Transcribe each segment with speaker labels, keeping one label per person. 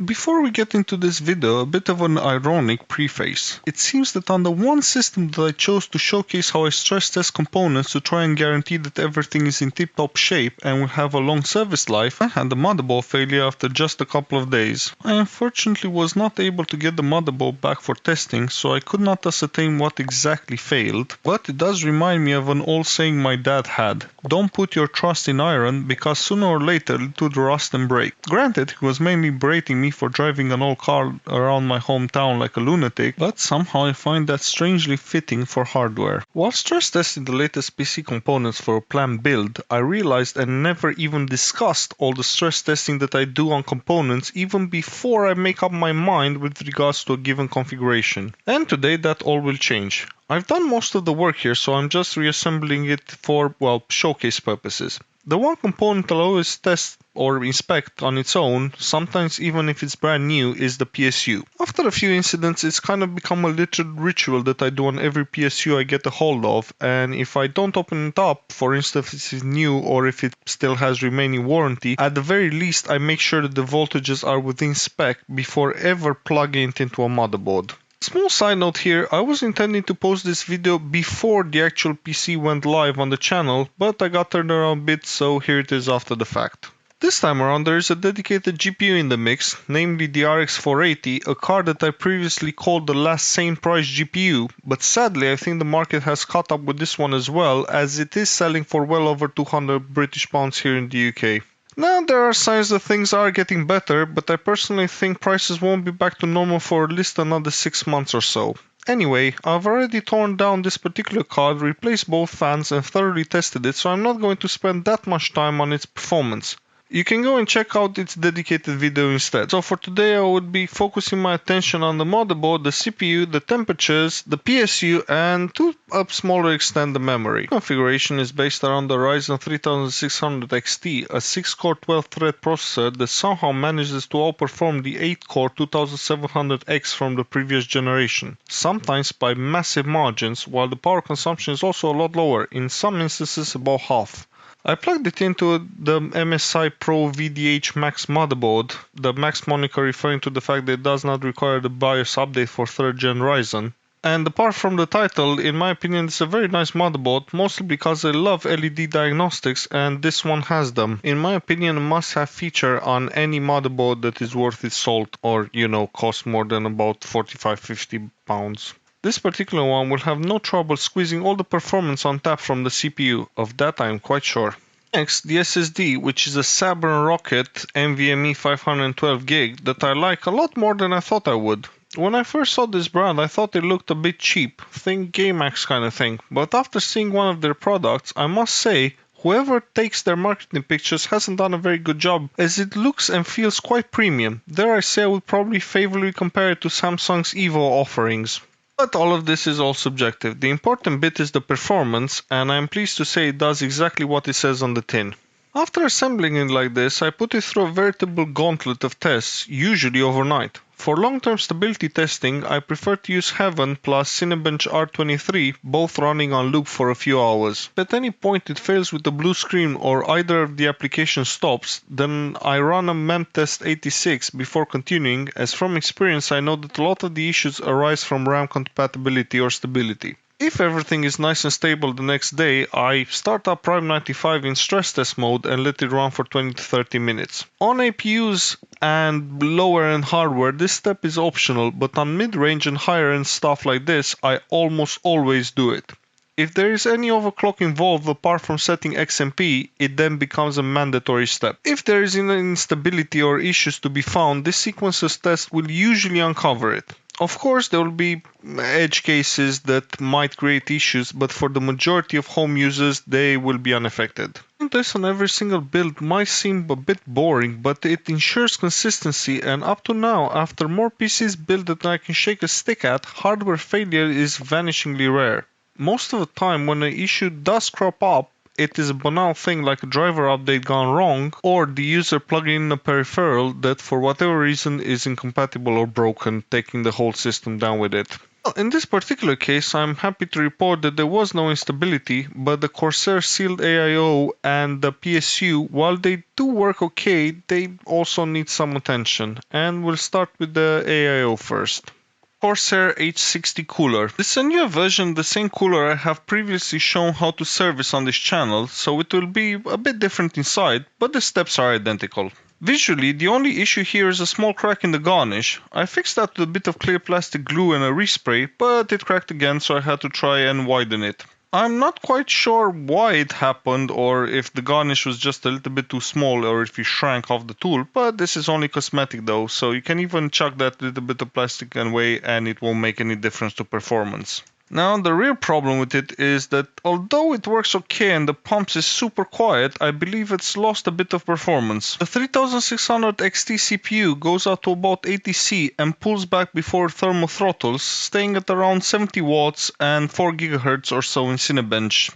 Speaker 1: Before we get into this video, a bit of an ironic preface. It seems that on the one system that I chose to showcase how I stress test components to try and guarantee that everything is in tip-top shape and will have a long service life, I had the motherboard failure after just a couple of days. I unfortunately was not able to get the motherboard back for testing, so I could not ascertain what exactly failed, but it does remind me of an old saying my dad had: don't put your trust in iron because sooner or later it would rust and break. Granted, he was mainly berating me for driving an old car around my hometown like a lunatic, but somehow I find that strangely fitting for hardware. While stress testing the latest PC components for a planned build, I realized I never even discussed all the stress testing that I do on components even before I make up my mind with regards to a given configuration. And today that all will change. I've done most of the work here, so I'm just reassembling it for, well, showcase purposes. The one component I'll always test or inspect on its own, sometimes even if it's brand new, is the PSU. After a few incidents, it's kind of become a little ritual that I do on every PSU I get a hold of, and if I don't open it up, for instance if it's new or if it still has remaining warranty, at the very least I make sure that the voltages are within spec before ever plugging it into a motherboard. Small side note here, I was intending to post this video before the actual PC went live on the channel, but I got turned around a bit, so here it is after the fact. This time around there is a dedicated GPU in the mix, namely the RX 480, a card that I previously called the last same price GPU, but sadly I think the market has caught up with this one as well, as it is selling for well over 200 British pounds here in the UK. Now there are signs that things are getting better, but I personally think prices won't be back to normal for at least another 6 months or so. Anyway, I've already torn down this particular card, replaced both fans and thoroughly tested it, so I'm not going to spend that much time on its performance. You can go and check out its dedicated video instead. So for today I would be focusing my attention on the motherboard, the CPU, the temperatures, the PSU, and to a smaller extent the memory. The configuration is based around the Ryzen 3600 XT, a 6-core 12-thread processor that somehow manages to outperform the 8-core 2700X from the previous generation, sometimes by massive margins, while the power consumption is also a lot lower, in some instances about half. I plugged it into the MSI Pro VDH Max motherboard, the Max moniker referring to the fact that it does not require the BIOS update for 3rd gen Ryzen. And apart from the title, in my opinion it's a very nice motherboard, mostly because I love LED diagnostics and this one has them. In my opinion, a must-have feature on any motherboard that is worth its salt or, costs more than about 45-50 pounds. This particular one will have no trouble squeezing all the performance on tap from the CPU, of that I am quite sure. Next, the SSD, which is a Sabre Rocket NVMe 512GB that I like a lot more than I thought I would. When I first saw this brand I thought it looked a bit cheap, think GameX kind of thing, but after seeing one of their products I must say whoever takes their marketing pictures hasn't done a very good job, as it looks and feels quite premium. Dare I say I would probably favorably compare it to Samsung's Evo offerings. But all of this is all subjective. The important bit is the performance, and I am pleased to say it does exactly what it says on the tin. After assembling it like this, I put it through a veritable gauntlet of tests, usually overnight. For long-term stability testing, I prefer to use Heaven plus Cinebench R23, both running on loop for a few hours. If at any point it fails with the blue screen or either of the application stops, then I run a memtest 86 before continuing, as from experience I know that a lot of the issues arise from RAM compatibility or stability. If everything is nice and stable the next day, I start up Prime 95 in stress test mode and let it run for 20 to 30 minutes. On APUs and lower end hardware this step is optional, but on mid-range and higher end stuff like this I almost always do it. If there is any overclock involved apart from setting XMP, it then becomes a mandatory step. If there is any instability or issues to be found, this sequence of tests will usually uncover it. Of course, there will be edge cases that might create issues, but for the majority of home users, they will be unaffected. This on every single build might seem a bit boring, but it ensures consistency, and up to now, after more PCs built that I can shake a stick at, hardware failure is vanishingly rare. Most of the time when an issue does crop up, it is a banal thing like a driver update gone wrong, or the user plugging in a peripheral that for whatever reason is incompatible or broken, taking the whole system down with it. Well, in this particular case, I'm happy to report that there was no instability, but the Corsair sealed AIO and the PSU, while they do work okay, they also need some attention. And we'll start with the AIO first. Corsair H60 cooler. This is a new version, the same cooler I have previously shown how to service on this channel, so it will be a bit different inside, but the steps are identical. Visually, the only issue here is a small crack in the garnish. I fixed that with a bit of clear plastic glue and a respray, but it cracked again, so I had to try and widen it. I'm not quite sure why it happened, or if the garnish was just a little bit too small, or if it shrank off the tool, but this is only cosmetic though, so you can even chuck that little bit of plastic away and it won't make any difference to performance. Now, the real problem with it is that although it works okay and the pumps is super quiet, I believe it's lost a bit of performance. The 3600 XT CPU goes out to about 80C and pulls back before thermal throttles, staying at around 70 watts and 4 GHz or so in Cinebench.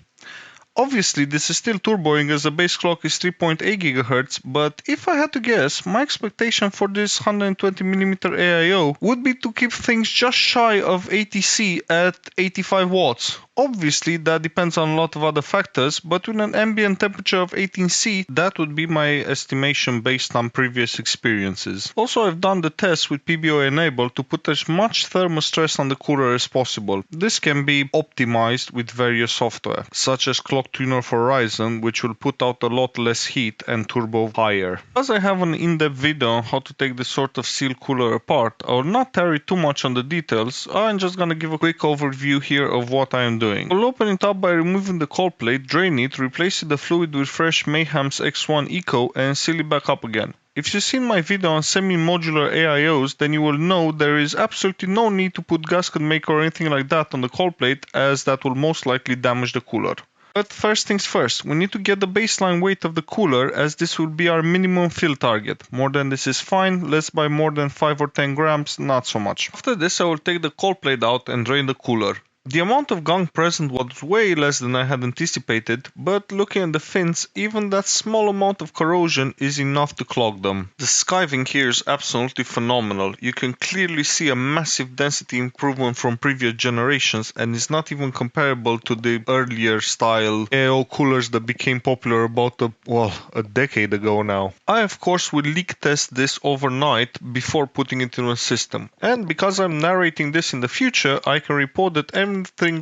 Speaker 1: Obviously, this is still turboing as the base clock is 3.8 GHz, but if I had to guess, my expectation for this 120mm AIO would be to keep things just shy of 80C at 85 watts. Obviously, that depends on a lot of other factors, but with an ambient temperature of 18C, that would be my estimation based on previous experiences. Also, I've done the test with PBO enabled to put as much thermal stress on the cooler as possible. This can be optimized with various software, such as Clock Tuner for Horizon, which will put out a lot less heat and turbo higher. As I have an in-depth video on how to take this sort of seal cooler apart, I will not tarry too much on the details. I'm just gonna give a quick overview here of what I am doing. We'll open it up by removing the cold plate, drain it, replace the fluid with fresh Mayhem's X1 Eco and seal it back up again. If you've seen my video on semi-modular AIOs, then you will know there is absolutely no need to put gasket maker or anything like that on the cold plate, as that will most likely damage the cooler. But first things first, we need to get the baseline weight of the cooler, as this will be our minimum fill target. More than this is fine, less by more than 5 or 10 grams, not so much. After this I will take the cold plate out and drain the cooler. The amount of gunk present was way less than I had anticipated, but looking at the fins, even that small amount of corrosion is enough to clog them. The skiving here is absolutely phenomenal. You can clearly see a massive density improvement from previous generations, and is not even comparable to the earlier style AIO coolers that became popular about a decade ago now. I of course will leak test this overnight before putting it in a system, and because I'm narrating this in the future, I can report that everything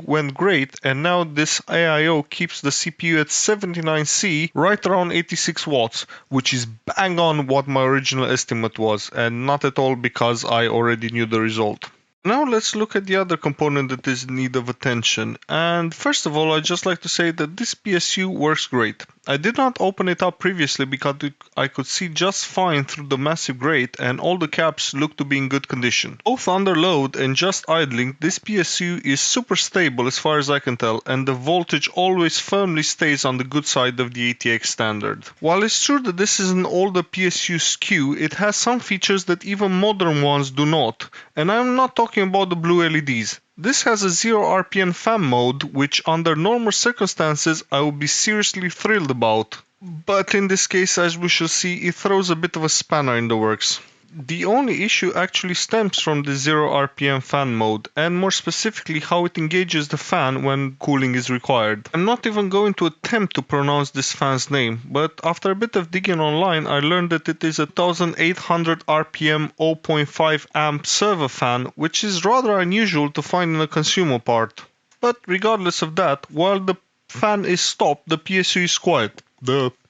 Speaker 1: went great, and now this AIO keeps the CPU at 79C, right around 86 watts, which is bang on what my original estimate was, and not at all because I already knew the result. Now let's look at the other component that is in need of attention, and first of all I'd just like to say that this PSU works great. I did not open it up previously because I could see just fine through the massive grate, and all the caps look to be in good condition. Both under load and just idling, this PSU is super stable as far as I can tell, and the voltage always firmly stays on the good side of the ATX standard. While it's true that this is an older PSU SKU, it has some features that even modern ones do not, and I'm not talking about the blue LEDs. This has a 0 RPM fan mode, which under normal circumstances I would be seriously thrilled about. But in this case, as we shall see, it throws a bit of a spanner in the works. The only issue actually stems from the 0 RPM fan mode, and more specifically how it engages the fan when cooling is required. I'm not even going to attempt to pronounce this fan's name, but after a bit of digging online I learned that it is a 1800 RPM 0.5 amp server fan, which is rather unusual to find in a consumer part. But regardless of that, while the fan is stopped, the PSU is quiet.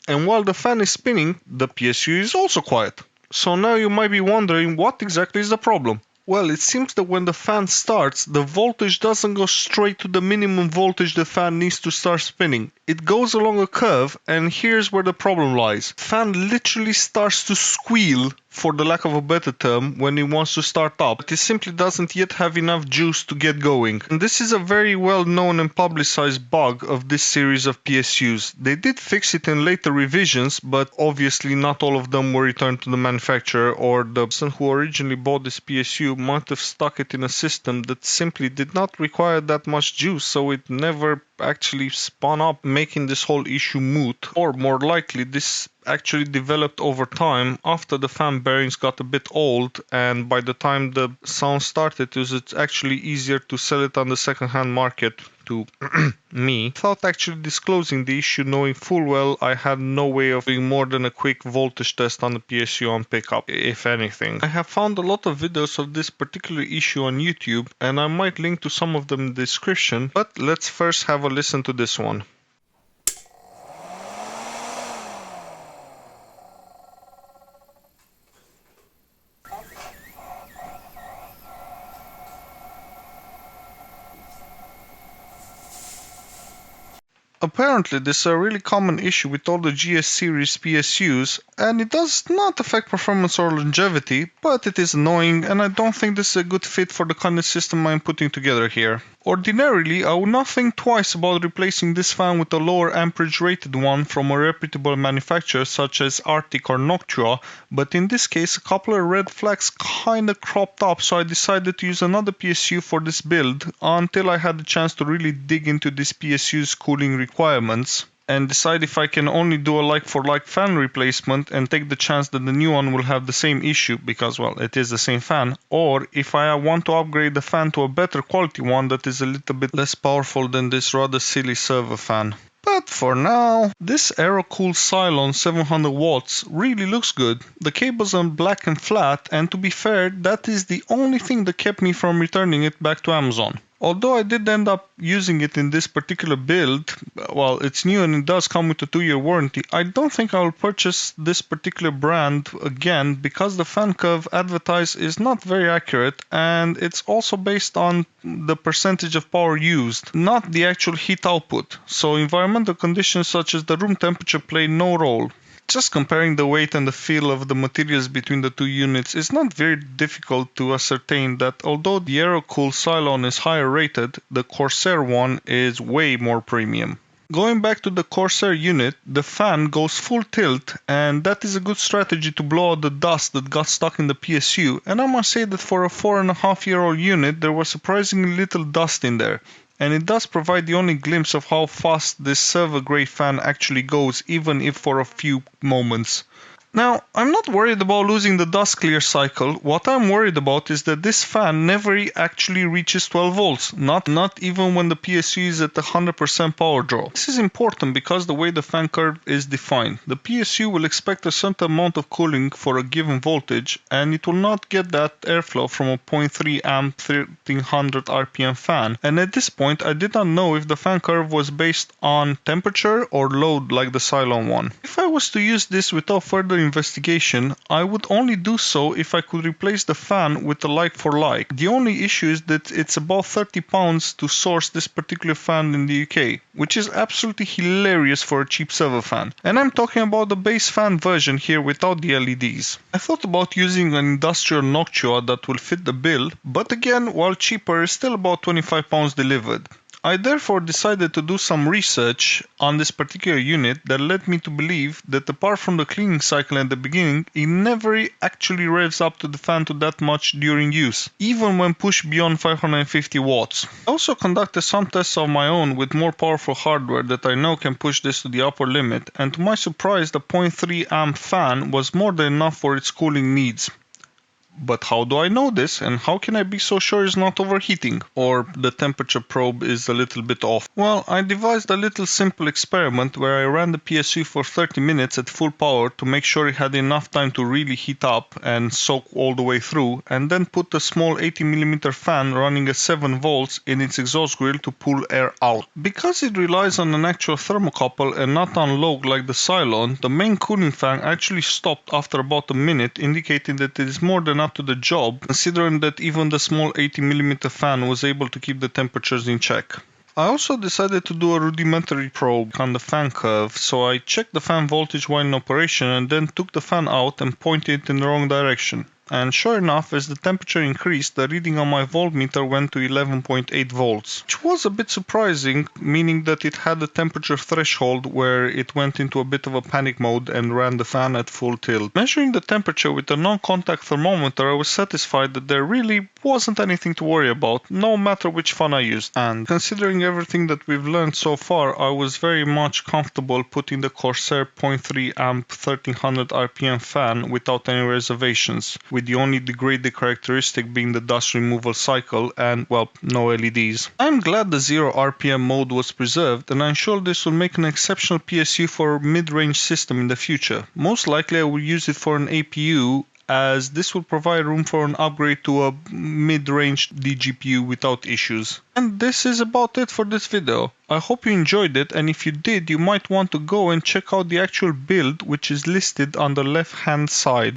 Speaker 1: And while the fan is spinning, the PSU is also quiet. So now you might be wondering what exactly is the problem. Well, it seems that when the fan starts, the voltage doesn't go straight to the minimum voltage the fan needs to start spinning. It goes along a curve, and here's where the problem lies. The fan literally starts to squeal, for the lack of a better term, when it wants to start up, but it simply doesn't yet have enough juice to get going. And this is a very well known and publicized bug of this series of PSUs. They did fix it in later revisions, but obviously not all of them were returned to the manufacturer, or the person who originally bought this PSU might have stuck it in a system that simply did not require that much juice, so it never actually spun up, making this whole issue moot. Or more likely, this actually developed over time after the fan bearings got a bit old, and by the time the sound started, it's actually easier to sell it on the second-hand market to me, without actually disclosing the issue, knowing full well I had no way of doing more than a quick voltage test on the PSU on pickup, if anything. I have found a lot of videos of this particular issue on YouTube, and I might link to some of them in the description, but let's first have a listen to this one. Apparently, this is a really common issue with all the GS series PSUs, and it does not affect performance or longevity, but it is annoying, and I don't think this is a good fit for the kind of system I'm putting together here. Ordinarily, I would not think twice about replacing this fan with a lower amperage rated one from a reputable manufacturer such as Arctic or Noctua, but in this case a couple of red flags kinda cropped up, so I decided to use another PSU for this build until I had the chance to really dig into this PSU's cooling requirements and decide if I can only do a like-for-like fan replacement and take the chance that the new one will have the same issue because, well, it is the same fan, or if I want to upgrade the fan to a better quality one that is a little bit less powerful than this rather silly server fan. But for now, this AIO Cylon 700 watts really looks good. The cables are black and flat, and to be fair, that is the only thing that kept me from returning it back to Amazon. Although I did end up using it in this particular build, well, it's new and it does come with a 2-year warranty, I don't think I will purchase this particular brand again because the fan curve advertised is not very accurate, and it's also based on the percentage of power used, not the actual heat output. So environmental conditions such as the room temperature play no role. Just comparing the weight and the feel of the materials between the two units is not very difficult to ascertain that although the AIO Cylon is higher rated, the Corsair one is way more premium. Going back to the Corsair unit, the fan goes full tilt, and that is a good strategy to blow out the dust that got stuck in the PSU, and I must say that for a 4.5-year-old unit there was surprisingly little dust in there. And it does provide the only glimpse of how fast this server grade fan actually goes, even if for a few moments. Now, I'm not worried about losing the dust clear cycle. What I'm worried about is that this fan never actually reaches 12 volts, not even when the PSU is at 100% power draw. This is important because the way the fan curve is defined. The PSU will expect a certain amount of cooling for a given voltage, and it will not get that airflow from a 0.3 amp 1300 RPM fan. And at this point, I did not know if the fan curve was based on temperature or load like the Cylon one. If I was to use this without further investigation, I would only do so if I could replace the fan with a like for like. The only issue is that it's about £30 to source this particular fan in the UK, which is absolutely hilarious for a cheap server fan. And I'm talking about the base fan version here without the LEDs. I thought about using an industrial Noctua that will fit the bill, but again, while cheaper, is still about £25 delivered. I therefore decided to do some research on this particular unit that led me to believe that apart from the cleaning cycle at the beginning, it never actually revs up to the fan to that much during use, even when pushed beyond 550 watts. I also conducted some tests of my own with more powerful hardware that I know can push this to the upper limit, and to my surprise the 0.3 amp fan was more than enough for its cooling needs. But how do I know this, and how can I be so sure it's not overheating, or the temperature probe is a little bit off? Well, I devised a little simple experiment where I ran the PSU for 30 minutes at full power to make sure it had enough time to really heat up and soak all the way through, and then put a small 80mm fan running at 7 volts in its exhaust grill to pull air out. Because it relies on an actual thermocouple and not on log like the Cylon, the main cooling fan actually stopped after about a minute, indicating that it is more than up to the job, considering that even the small 80mm fan was able to keep the temperatures in check. I also decided to do a rudimentary probe on the fan curve, so I checked the fan voltage while in operation and then took the fan out and pointed it in the wrong direction. And sure enough, as the temperature increased, the reading on my voltmeter went to 11.8 volts, which was a bit surprising, meaning that it had a temperature threshold where it went into a bit of a panic mode and ran the fan at full tilt. Measuring the temperature with a non-contact thermometer, I was satisfied that there really wasn't anything to worry about, no matter which fan I used. And considering everything that we've learned so far, I was very much comfortable putting the Corsair 0.3 amp 1300 RPM fan without any reservations, with the only degraded characteristic being the dust removal cycle and, well, no LEDs. I'm glad the 0 RPM mode was preserved, and I'm sure this will make an exceptional PSU for a mid-range system in the future. Most likely I will use it for an APU, as this will provide room for an upgrade to a mid-range DGPU without issues. And this is about it for this video. I hope you enjoyed it, and if you did, you might want to go and check out the actual build, which is listed on the left hand side.